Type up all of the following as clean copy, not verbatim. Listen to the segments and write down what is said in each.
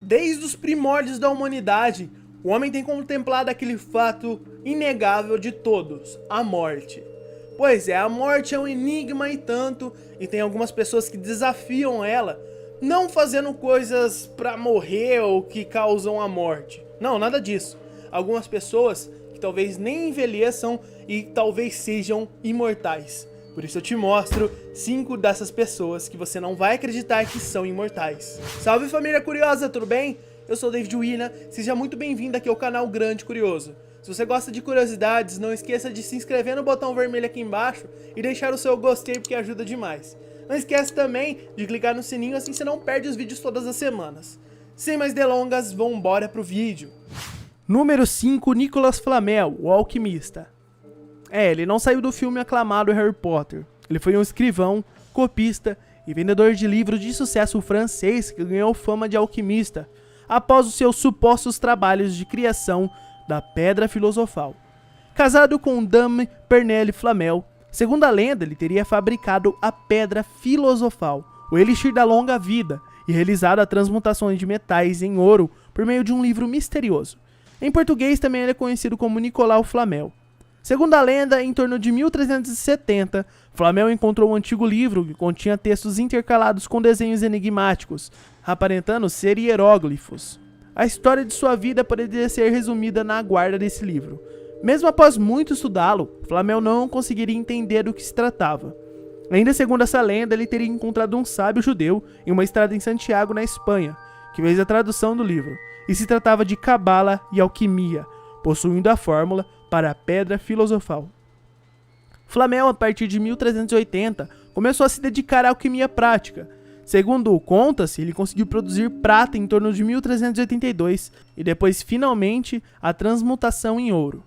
Desde os primórdios da humanidade, o homem tem contemplado aquele fato inegável de todos, a morte. Pois é, a morte é um enigma e tanto, e tem algumas pessoas que desafiam ela, não fazendo coisas pra morrer ou que causam a morte. Não, nada disso. Algumas pessoas que talvez nem envelheçam e talvez sejam imortais. Por isso eu te mostro 5 dessas pessoas que você não vai acreditar que são imortais. Salve família curiosa, tudo bem? Eu sou o David Wina, seja muito bem-vindo aqui ao canal Grande Curioso. Se você gosta de curiosidades, não esqueça de se inscrever no botão vermelho aqui embaixo e deixar o seu gostei porque ajuda demais. Não esquece também de clicar no sininho, assim você não perde os vídeos todas as semanas. Sem mais delongas, vamos embora pro vídeo. Número 5, Nicolas Flamel, o alquimista. Ele não saiu do filme aclamado Harry Potter. Ele foi um escrivão, copista e vendedor de livros de sucesso francês que ganhou fama de alquimista após os seus supostos trabalhos de criação da Pedra Filosofal. Casado com Dame Pernelle Flamel, segundo a lenda, ele teria fabricado a Pedra Filosofal, o elixir da longa vida, e realizado a transmutação de metais em ouro por meio de um livro misterioso. Em português também ele é conhecido como Nicolau Flamel. Segundo a lenda, em torno de 1370, Flamel encontrou um antigo livro que continha textos intercalados com desenhos enigmáticos, aparentando ser hieróglifos. A história de sua vida poderia ser resumida na guarda desse livro. Mesmo após muito estudá-lo, Flamel não conseguiria entender do que se tratava. Ainda segundo essa lenda, ele teria encontrado um sábio judeu em uma estrada em Santiago, na Espanha, que fez a tradução do livro, e se tratava de cabala e alquimia, possuindo a fórmula para a Pedra Filosofal. Flamel, a partir de 1380, começou a se dedicar à alquimia prática. Segundo conta-se, ele conseguiu produzir prata em torno de 1382 e depois, finalmente, a transmutação em ouro.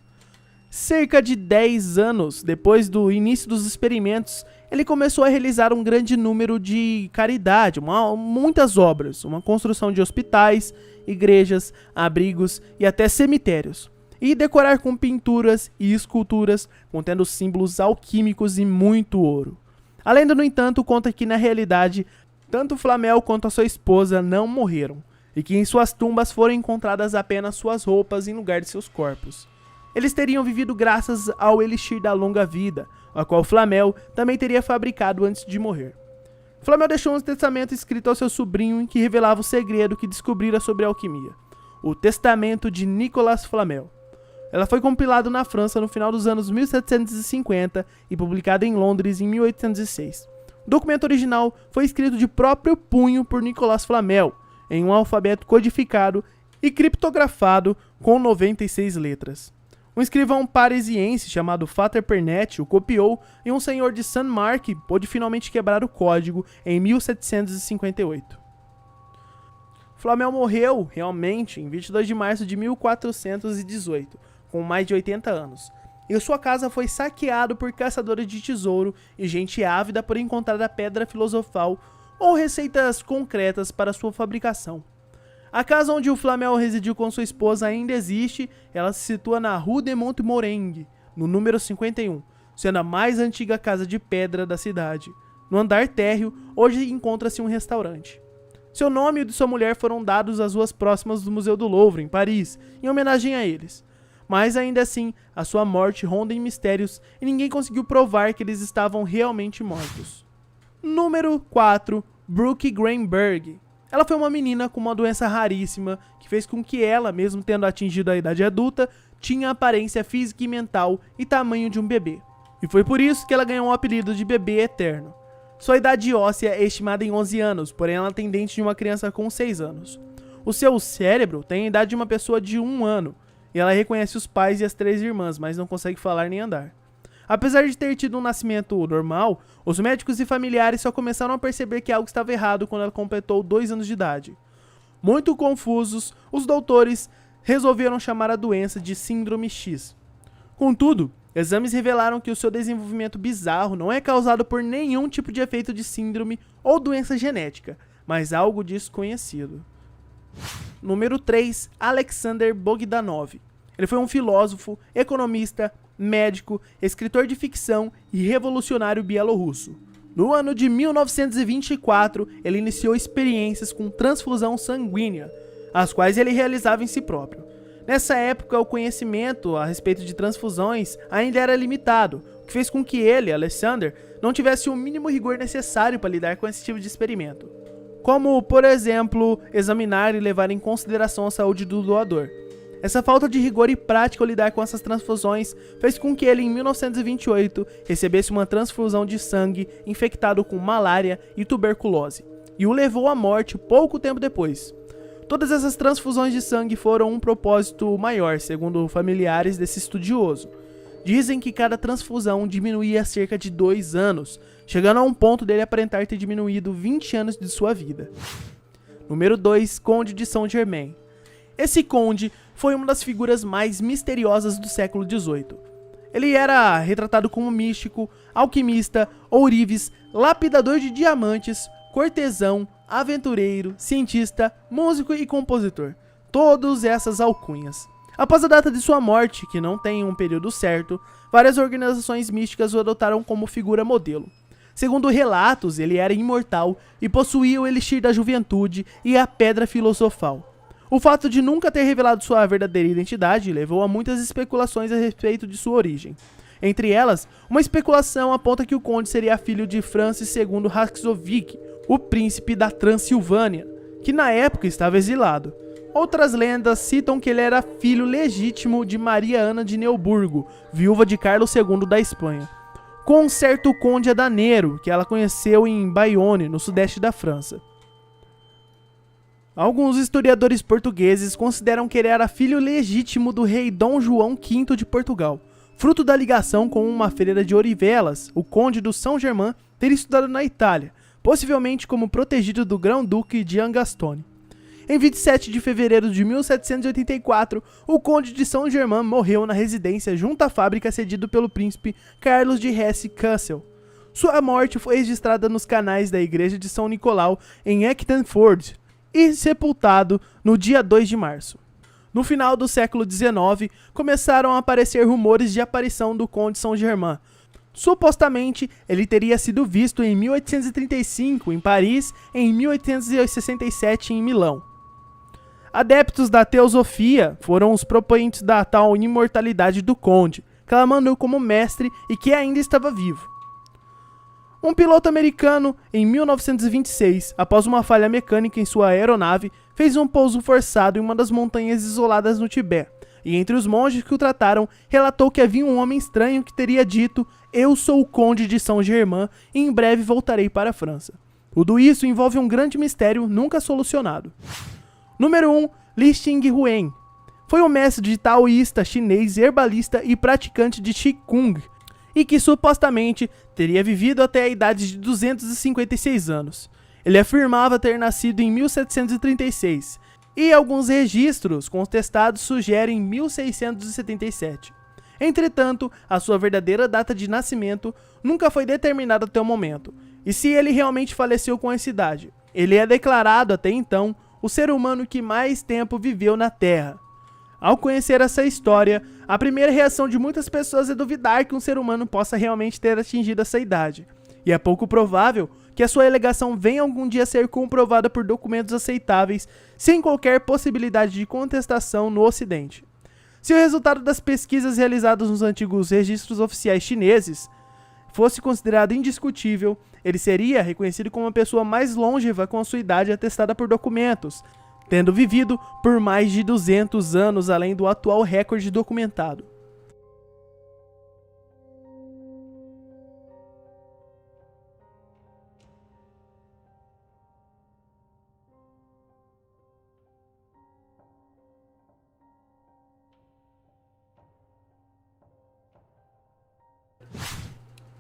Cerca de 10 anos depois do início dos experimentos, ele começou a realizar um grande número de caridade, muitas obras, uma construção de hospitais, igrejas, abrigos e até cemitérios, e decorar com pinturas e esculturas contendo símbolos alquímicos e muito ouro. A lenda, no entanto, conta que na realidade, tanto Flamel quanto a sua esposa não morreram, e que em suas tumbas foram encontradas apenas suas roupas em lugar de seus corpos. Eles teriam vivido graças ao elixir da longa vida, a qual Flamel também teria fabricado antes de morrer. Flamel deixou um testamento escrito ao seu sobrinho em que revelava o segredo que descobrira sobre a alquimia, o Testamento de Nicolas Flamel. Ela foi compilada na França no final dos anos 1750 e publicada em Londres em 1806. O documento original foi escrito de próprio punho por Nicolas Flamel, em um alfabeto codificado e criptografado com 96 letras. Um escrivão parisiense chamado Frater Pernet o copiou e um senhor de Saint-Marc pôde finalmente quebrar o código em 1758. Flamel morreu, realmente, em 22 de março de 1418, com mais de 80 anos, e sua casa foi saqueada por caçadores de tesouro e gente ávida por encontrar a Pedra Filosofal ou receitas concretas para sua fabricação. A casa onde o Flamel residiu com sua esposa ainda existe, ela se situa na Rue de Montmorency, no número 51, sendo a mais antiga casa de pedra da cidade. No andar térreo, hoje encontra-se um restaurante. Seu nome e o de sua mulher foram dados às ruas próximas do Museu do Louvre, em Paris, em homenagem a eles. Mas ainda assim, a sua morte ronda em mistérios e ninguém conseguiu provar que eles estavam realmente mortos. Número 4. Brooke Greenberg. Ela foi uma menina com uma doença raríssima que fez com que ela, mesmo tendo atingido a idade adulta, tinha aparência física e mental e tamanho de um bebê. E foi por isso que ela ganhou o apelido de bebê eterno. Sua idade óssea é estimada em 11 anos, porém ela tem dente de uma criança com 6 anos. O seu cérebro tem a idade de uma pessoa de 1 ano, e ela reconhece os pais e as 3 irmãs, mas não consegue falar nem andar. Apesar de ter tido um nascimento normal, os médicos e familiares só começaram a perceber que algo estava errado quando ela completou 2 anos de idade. Muito confusos, os doutores resolveram chamar a doença de Síndrome X. Contudo, exames revelaram que o seu desenvolvimento bizarro não é causado por nenhum tipo de efeito de síndrome ou doença genética, mas algo desconhecido. Número 3. Alexander Bogdanov. Ele foi um filósofo, economista, médico, escritor de ficção e revolucionário bielorrusso. No ano de 1924, ele iniciou experiências com transfusão sanguínea. as quais ele realizava em si próprio. Nessa época, o conhecimento a respeito de transfusões ainda era limitado, o que fez com que ele, Alexander, não tivesse o mínimo rigor necessário para lidar com esse tipo de experimento. Como, por exemplo, examinar e levar em consideração a saúde do doador. Essa falta de rigor e prática ao lidar com essas transfusões fez com que ele, em 1928, recebesse uma transfusão de sangue infectado com malária e tuberculose, e o levou à morte pouco tempo depois. Todas essas transfusões de sangue foram um propósito maior, segundo familiares desse estudioso. Dizem que cada transfusão diminuía cerca de 2 anos, chegando a um ponto dele aparentar ter diminuído 20 anos de sua vida. Número 2, Conde de Saint-Germain. Esse conde foi uma das figuras mais misteriosas do século XVIII. Ele era retratado como místico, alquimista, ourives, lapidador de diamantes, cortesão, aventureiro, cientista, músico e compositor. Todas essas alcunhas. Após a data de sua morte, que não tem um período certo, várias organizações místicas o adotaram como figura modelo. Segundo relatos, ele era imortal e possuía o elixir da juventude e a pedra filosofal. O fato de nunca ter revelado sua verdadeira identidade levou a muitas especulações a respeito de sua origem. Entre elas, uma especulação aponta que o conde seria filho de Francis II Raxovic, o príncipe da Transilvânia, que na época estava exilado. Outras lendas citam que ele era filho legítimo de Maria Ana de Neuburgo, viúva de Carlos II da Espanha, com um certo conde adaneiro que ela conheceu em Bayonne, no sudeste da França. Alguns historiadores portugueses consideram que ele era filho legítimo do rei Dom João V de Portugal, fruto da ligação com uma freira de Orivelas. O conde do Saint-Germain teria estudado na Itália, possivelmente como protegido do grão-duque de Angastone. Em 27 de fevereiro de 1784, o conde de Saint-Germain morreu na residência junto à fábrica cedido pelo príncipe Carlos de Hesse-Kassel. Sua morte foi registrada nos canais da igreja de São Nicolau em Eckenford e sepultado no dia 2 de março. No final do século XIX, começaram a aparecer rumores de aparição do conde Saint-Germain. Supostamente, ele teria sido visto em 1835 em Paris e em 1867 em Milão. Adeptos da teosofia foram os proponentes da tal imortalidade do conde, clamando-o como mestre e que ainda estava vivo. Um piloto americano, em 1926, após uma falha mecânica em sua aeronave, fez um pouso forçado em uma das montanhas isoladas no Tibete, e entre os monges que o trataram, relatou que havia um homem estranho que teria dito: "Eu sou o conde de Saint-Germain e em breve voltarei para a França". Tudo isso envolve um grande mistério nunca solucionado. Número 1. Li Xinghuen. Foi um mestre de taoísta chinês, herbalista e praticante de Qigong, e que supostamente teria vivido até a idade de 256 anos. Ele afirmava ter nascido em 1736, e alguns registros contestados sugerem 1677. Entretanto, a sua verdadeira data de nascimento nunca foi determinada até o momento, e se ele realmente faleceu com essa idade. Ele é declarado até então o ser humano que mais tempo viveu na Terra. Ao conhecer essa história, a primeira reação de muitas pessoas é duvidar que um ser humano possa realmente ter atingido essa idade, e é pouco provável que a sua alegação venha algum dia a ser comprovada por documentos aceitáveis, sem qualquer possibilidade de contestação no Ocidente. Se o resultado das pesquisas realizadas nos antigos registros oficiais chineses fosse considerado indiscutível, ele seria reconhecido como a pessoa mais longeva com a sua idade atestada por documentos, tendo vivido por mais de 200 anos além do atual recorde documentado.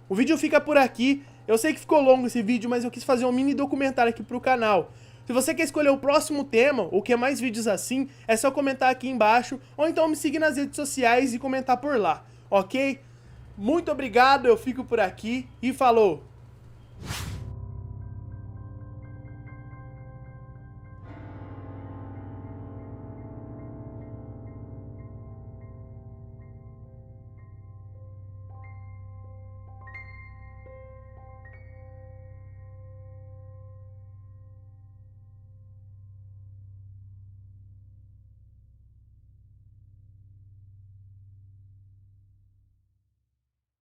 O vídeo fica por aqui. Eu sei que ficou longo esse vídeo, mas eu quis fazer um mini documentário aqui pro canal. Se você quer escolher o próximo tema, ou quer mais vídeos assim, é só comentar aqui embaixo, ou então me seguir nas redes sociais e comentar por lá, ok? Muito obrigado, eu fico por aqui e falou!